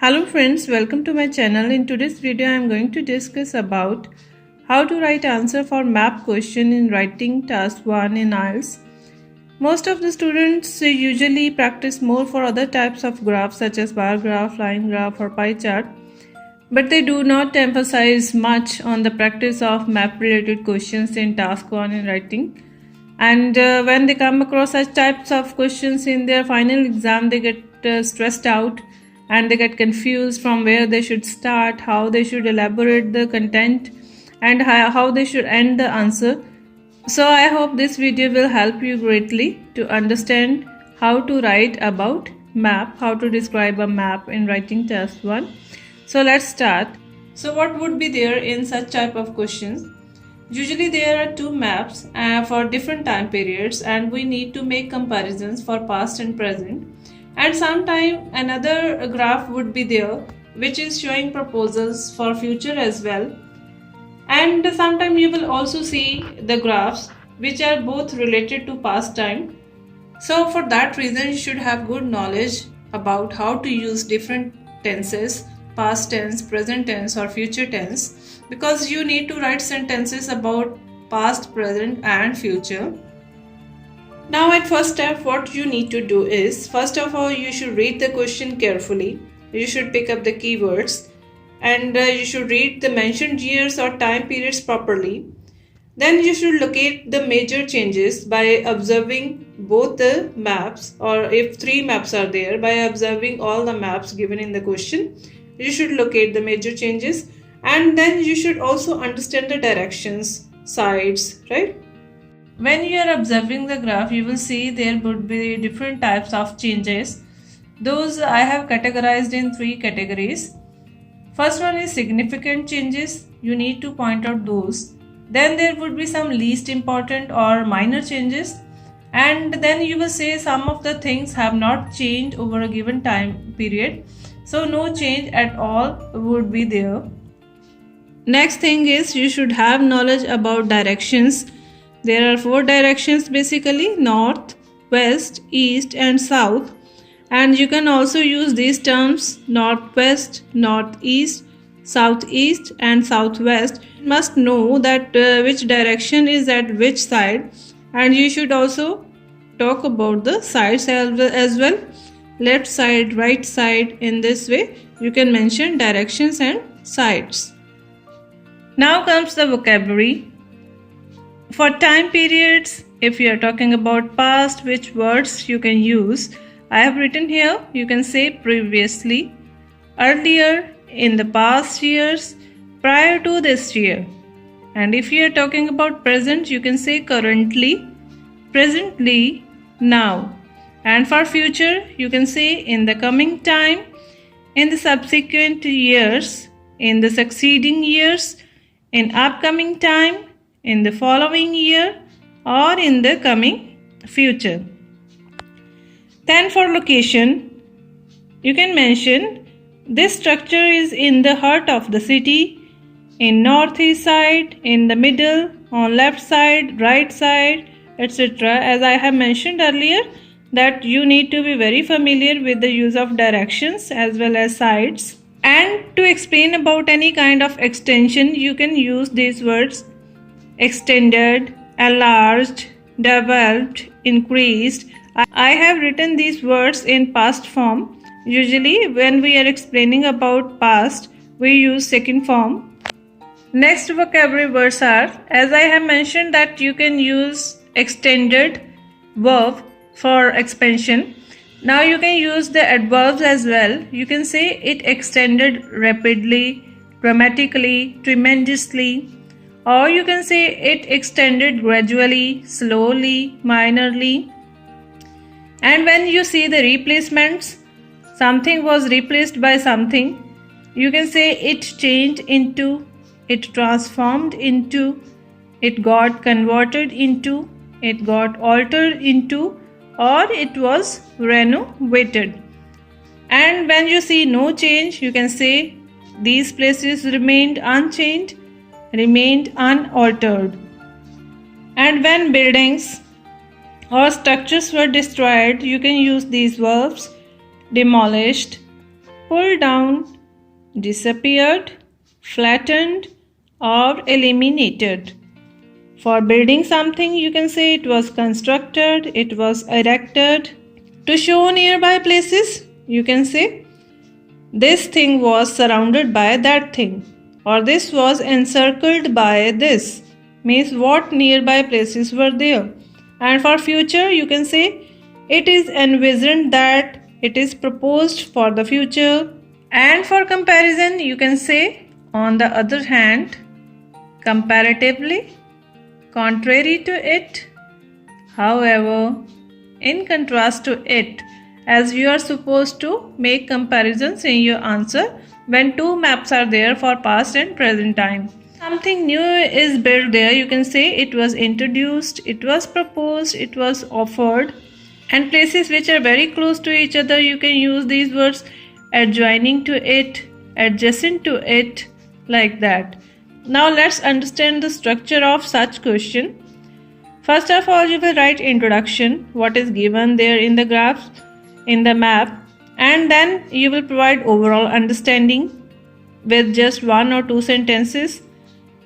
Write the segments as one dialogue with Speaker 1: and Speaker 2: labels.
Speaker 1: Hello friends, welcome to my channel. In today's video I am going to discuss about how to write answer for map question in writing task 1 in IELTS. Most of the students usually practice more for other types of graphs such as bar graph, line graph or pie chart, but they do not emphasize much on the practice of map related questions in task 1 in writing. And when they come across such types of questions in their final exam, they get stressed out and they get confused from where they should start, how they should elaborate the content, and how they should end the answer. So I hope this video will help you greatly to understand how to write about map, how to describe a map in writing task 1. So let's start. So what would be there in such type of questions? Usually there are two maps for different time periods, and we need to make comparisons for past and present. And sometime another graph would be there which is showing proposals for future as well. And sometime you will also see the graphs which are both related to past time. So for that reason you should have good knowledge about how to use different tenses, past tense, present tense or future tense, because you need to write sentences about past, present and future. Now at first step, what you need to do is, first of all you should read the question carefully. You should pick up the keywords and you should read the mentioned years or time periods properly. Then you should locate the major changes by observing both the maps, or if three maps are there, by observing all the maps given in the question. You should locate the major changes, and then you should also understand the directions, sides, right? When you are observing the graph, you will see there would be different types of changes. Those I have categorized in three categories. First one is significant changes. You need to point out those. Then there would be some least important or minor changes. And then you will say some of the things have not changed over a given time period. So no change at all would be there. Next thing is you should have knowledge about directions. There are four directions basically: north, west, east and south. And you can also use these terms northwest, northeast, southeast and southwest. You must know that which direction is at which side, and you should also talk about the sides as well. Left side, right side. In this way you can mention directions and sides. Now comes the vocabulary. For time periods, if you are talking about past, which words you can use? I have written here, you can say previously, earlier, in the past years, prior to this year. And if you are talking about present, you can say currently, presently, now. And for future, you can say in the coming time, in the subsequent years, in the succeeding years, in upcoming time, in the following year or in the coming future. Then for location, you can mention this structure is in the heart of the city, in northeast side, in the middle, on left side, right side, etc. As I have mentioned earlier, that you need to be very familiar with the use of directions as well as sides. And to explain about any kind of extension, you can use these words: extended, enlarged, developed, increased. I have written these words in past form. Usually when we are explaining about past, we use second form. Next vocabulary words are, as I have mentioned, that you can use extended verb for expansion. Now you can use the adverbs as well. You can say it extended rapidly, dramatically, tremendously. Or you can say it extended gradually, slowly, minorly. And when you see the replacements, something was replaced by something, you can say it changed into, it transformed into, it got converted into, it got altered into, or it was renovated. And when you see no change, you can say these places remained unchanged, remained unaltered. And when buildings or structures were destroyed, you can use these verbs: demolished, pulled down, disappeared, flattened, or eliminated. For building something, you can say it was constructed, it was erected. To show nearby places, you can say this thing was surrounded by that thing, or this was encircled by this. Means what nearby places were there. And for future, you can say it is envisioned that, it is proposed for the future. And for comparison, you can say on the other hand, comparatively, contrary to it, however, in contrast to it, as you are supposed to make comparisons in your answer when two maps are there for past and present time. Something new is built there, you can say it was introduced, it was proposed, it was offered. And places which are very close to each other, you can use these words adjoining to it, adjacent to it, like that. Now let's understand the structure of such question. First of all, you will write introduction, what is given there in the graph, in the map, and then you will provide overall understanding with just 1 or 2 sentences.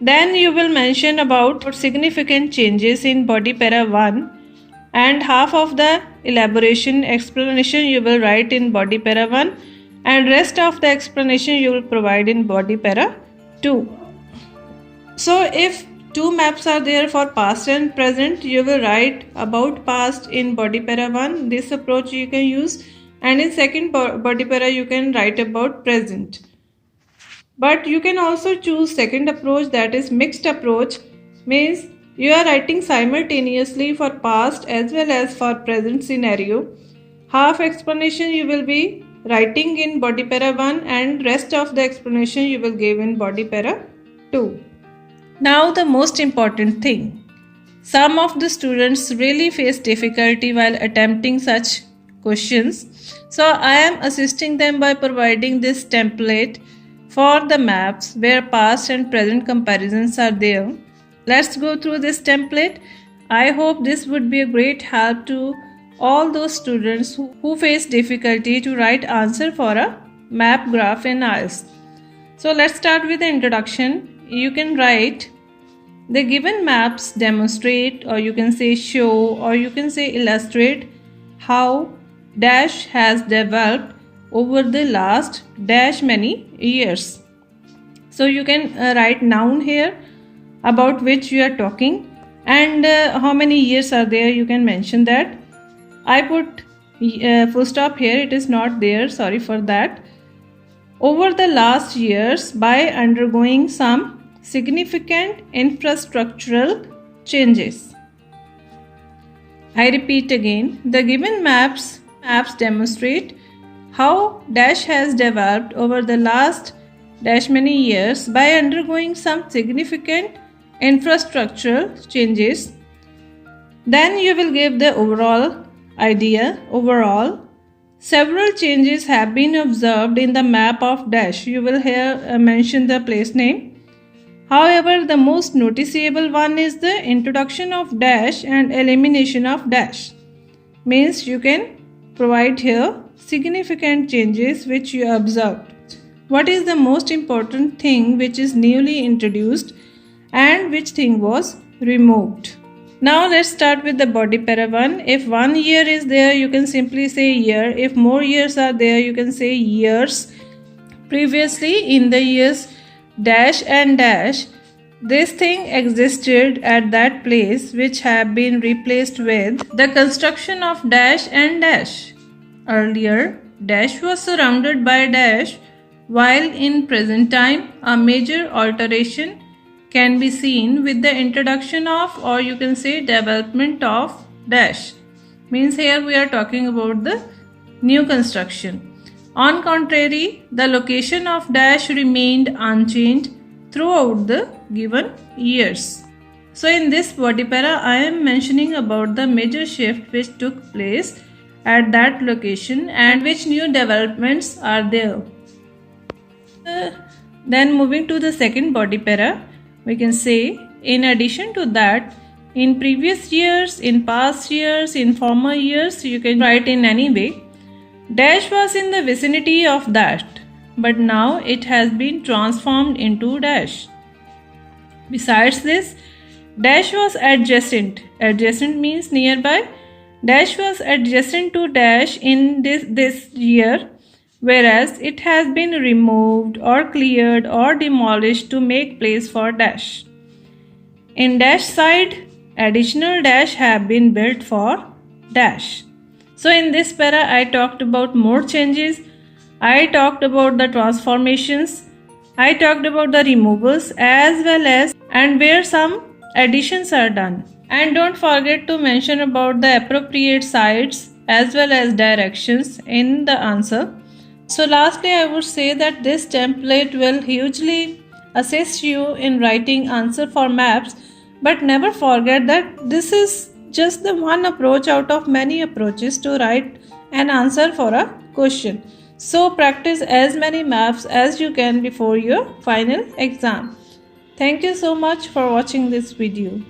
Speaker 1: Then you will mention about significant changes in body para 1, and half of the elaboration explanation you will write in body para 1, and rest of the explanation you will provide in body para 2. So if two maps are there for past and present, you will write about past in body para 1. This approach you can use, and in second body para you can write about present. But you can also choose second approach, that is mixed approach. Means you are writing simultaneously for past as well as for present scenario. Half explanation you will be writing in body para 1, and rest of the explanation you will give in body para 2. Now the most important thing. Some of the students really face difficulty while attempting such questions. So I am assisting them by providing this template for the maps where past and present comparisons are there. Let's go through this template. I hope this would be a great help to all those students who face difficulty to write answer for a map graph in IELTS. So let's start with the introduction. You can write the given maps demonstrate, or you can say show, or you can say illustrate how dash has developed over the last dash many years. So you can write noun here about which you are talking, and how many years are there, you can mention that. I put full stop here, it is not there, sorry for that. Over the last years by undergoing some significant infrastructural changes. I repeat again, the given maps demonstrate how dash has developed over the last dash many years by undergoing some significant infrastructural changes. Then you will give the overall idea. Overall, several changes have been observed in the map of dash. You will here mention the place name. However, the most noticeable one is the introduction of dash and elimination of dash. Means you can provide here significant changes which you observed. What is the most important thing which is newly introduced and which thing was removed? Now let's start with the body para 1. If 1 year is there, you can simply say year. If more years are there, you can say years. Previously in the years dash and dash, this thing existed at that place which have been replaced with the construction of dash and dash. Earlier, dash was surrounded by dash, while in present time a major alteration can be seen with the introduction of, or you can say development of, dash. Means here we are talking about the new construction. On contrary, the location of dash remained unchanged throughout the given years. So in this body para, I am mentioning about the major shift which took place at that location and which new developments are there. Then moving to the second body para, we can say in addition to that, in previous years, in past years, in former years, you can write in any way. Dash was in the vicinity of that, but now it has been transformed into dash. Besides this, dash was adjacent. Adjacent means nearby. Dash was adjacent to dash in this year, whereas it has been removed or cleared or demolished to make place for dash. In dash side, additional dash have been built for dash. So in this para, I talked about more changes. I talked about the transformations. I talked about the removals as well as and where some additions are done. And don't forget to mention about the appropriate sides as well as directions in the answer. So lastly, I would say that this template will hugely assist you in writing answer for maps, but never forget that this is just the one approach out of many approaches to write an answer for a question. So practice as many maps as you can before your final exam. Thank you so much for watching this video.